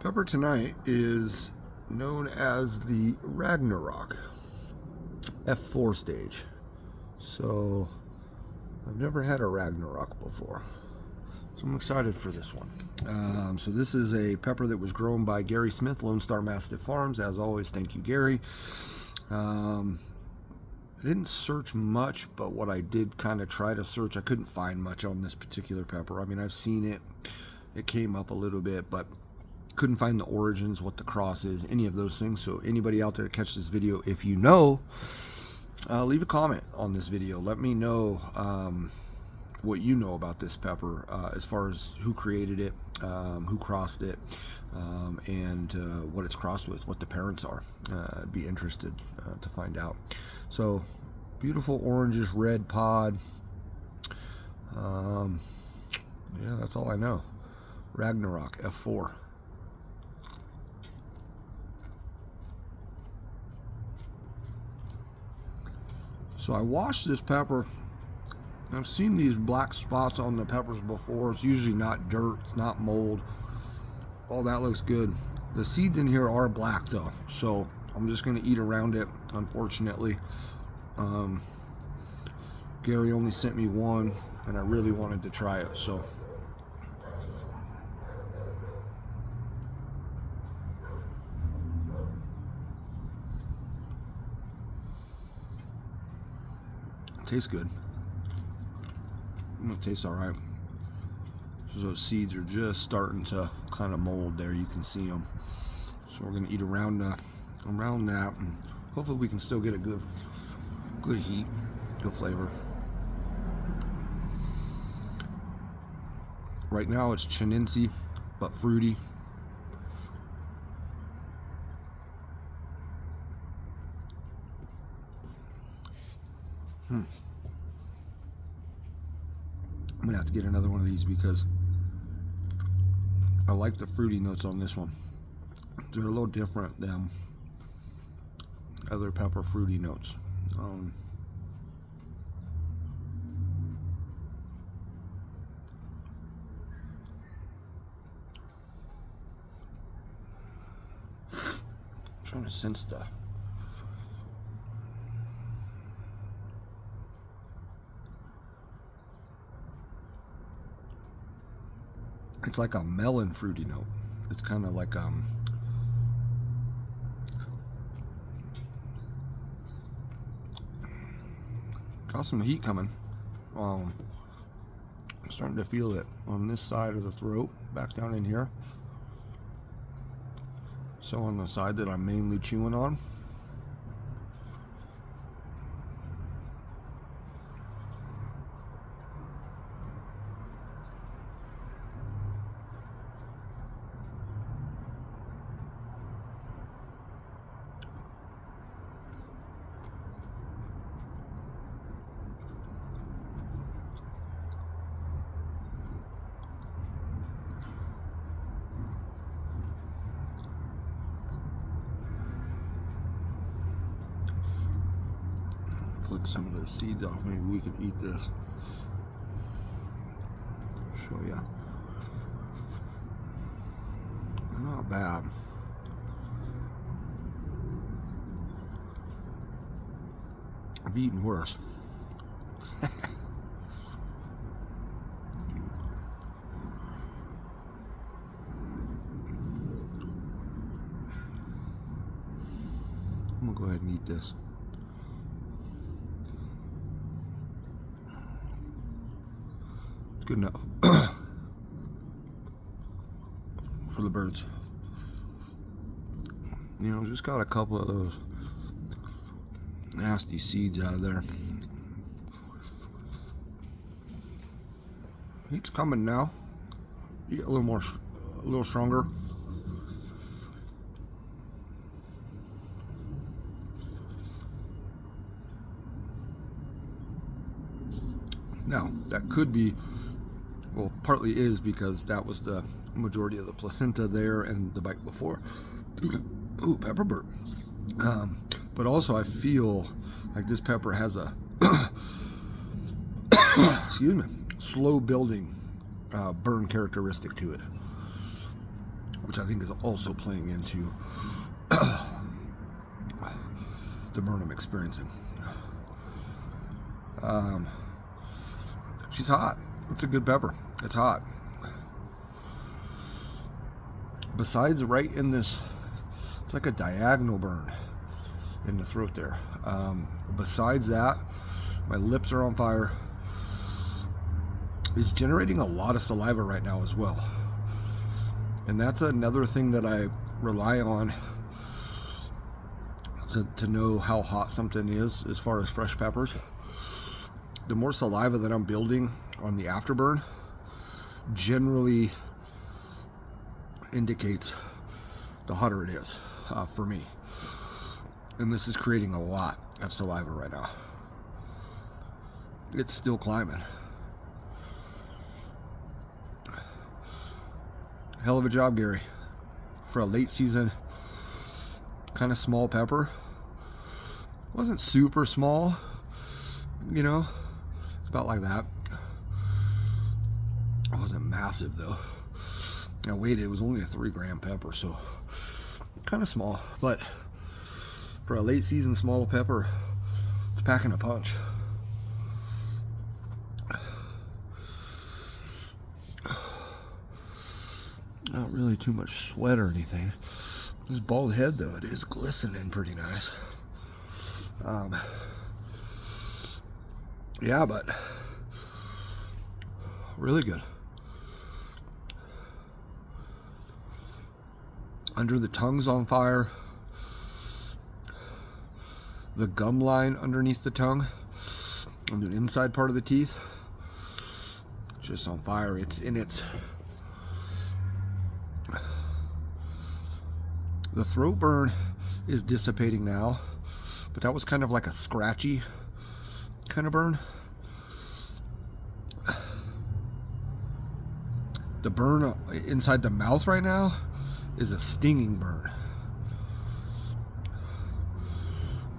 Pepper tonight is known as the Ragnarok F4 stage. So I've never had a Ragnarok before, so I'm excited for this one. So this is a pepper that was grown by Gary Smith, Lone Star Mastiff Farms. As always, thank you, Gary. I didn't search much, but what I did kind of try to search, I couldn't find much on this particular pepper. I mean, I've seen it. It came up a little bit, but couldn't find the origins, what the cross is, any of those things. So anybody out there to catch this video, if you know, leave a comment on this video. Let me know what you know about this pepper, as far as who created it, who crossed it, and what it's crossed with, what the parents are. I'd be interested to find out. So beautiful orangish red pod. Yeah, that's all I know. Ragnarok F4. So I washed this pepper. I've seen these black spots on the peppers before. It's usually not dirt, it's not mold. All that looks good. The seeds in here are black though, so I'm just gonna eat around it, unfortunately. Gary only sent me one, and I really wanted to try it, so. Tastes good. It tastes all right. So those seeds are just starting to kind of mold there. You can see them. So we're gonna eat around that, and hopefully we can still get a good heat, good flavor. Right now it's chinense, but fruity. I'm gonna have to get another one of these because I like the fruity notes on this one. They're a little different than other pepper fruity notes. I'm trying to sense the it's like a melon fruity note. It's kind of like got some heat coming. I'm starting to feel it on this side of the throat, back down in here. So on the side that I'm mainly chewing on. Flick some of those seeds off. Maybe we can eat this. Show ya. Not bad. I've eaten worse. I'm gonna go ahead and eat this. It's good enough for the birds. You know, just got a couple of those nasty seeds out of there. Heat's coming now. You get a little stronger. Now, that could be, well, partly is because that was the majority of the placenta there and the bite before. Ooh, pepper burp. But also I feel like this pepper has a excuse me, slow building burn characteristic to it. which I think is also playing into the burn I'm experiencing. She's hot. It's a good pepper. It's hot. Besides right in this, it's like a diagonal burn in the throat there. Besides that, my lips are on fire. It's generating a lot of saliva right now as well. And that's another thing that I rely on to know how hot something is as far as fresh peppers. The more saliva that I'm building on the afterburn generally indicates the hotter it is for me. And this is creating a lot of saliva right now. It's still climbing. Hell of a job, Gary, for a late season kind of small pepper. Wasn't super small, you know, it's about like that. It wasn't massive though. I weighed it, was only a 3-gram pepper, so kind of small, but for a late season small pepper, it's packing a punch. Not really too much sweat or anything. This bald head though, it is glistening pretty nice. Yeah, but really good. Under the tongue's on fire. The gum line underneath the tongue, on the inside part of the teeth, just on fire. It's in its... The throat burn is dissipating now, but that was kind of like a scratchy kind of burn. The burn inside the mouth right now is a stinging burn.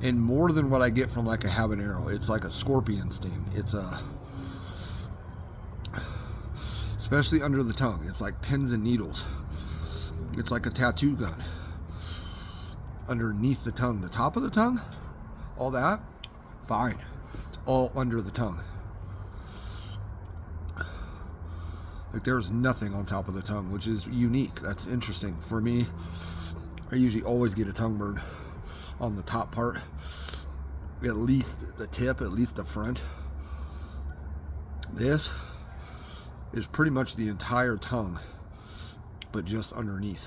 And more than what I get from like a habanero. It's like a scorpion sting. It's especially under the tongue. It's like pins and needles. It's like a tattoo gun. Underneath the tongue, the top of the tongue, all that, fine. It's all under the tongue. Like there's nothing on top of the tongue, which is unique. That's interesting. For me, I usually always get a tongue burn on the top part. At least the tip, at least the front. This is pretty much the entire tongue, but just underneath.